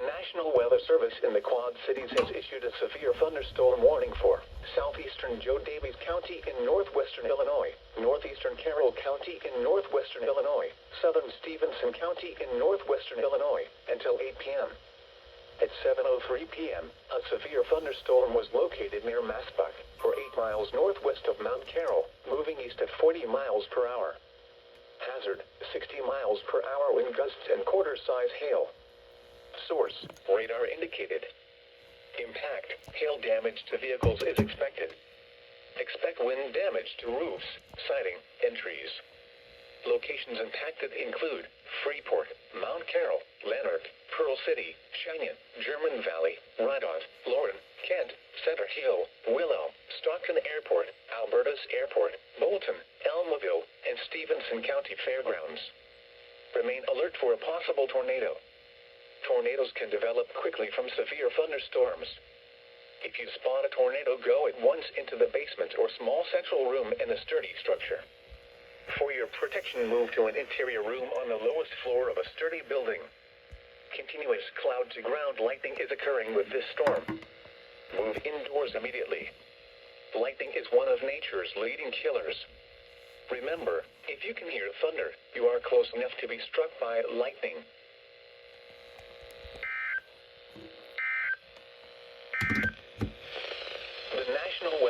National Weather Service in the Quad Cities has issued a severe thunderstorm warning for southeastern Joe Davies County in northwestern Illinois, northeastern Carroll County in northwestern Illinois, southern Stevenson County in northwestern Illinois, until 8 p.m. At 7:03 p.m., a severe thunderstorm was located near Massbach, or 8 miles northwest of Mount Carroll, moving east at 40 miles per hour. Hazard, 60 miles per hour wind gusts and quarter-size hail. Source, radar indicated. Impact, hail damage to vehicles is expected. Expect wind damage to roofs, siding, and trees. Locations impacted include Freeport, Mount Carroll, Lanark, Pearl City, Cheyenne, German Valley, Rydot, Lauren, Kent, Center Hill, Willow, Stockton Airport, Alberta's Airport, Bolton, Elmville, and Stevenson County Fairgrounds. Remain alert for a possible tornado. Tornadoes can develop quickly from severe thunderstorms. If you spot a tornado, go at once into the basement or small central room in a sturdy structure. For your protection, move to an interior room on the lowest floor of a sturdy building. Continuous cloud-to-ground lightning is occurring with this storm. Move indoors immediately. Lightning is one of nature's leading killers. Remember, if you can hear thunder, you are close enough to be struck by lightning. The National Weather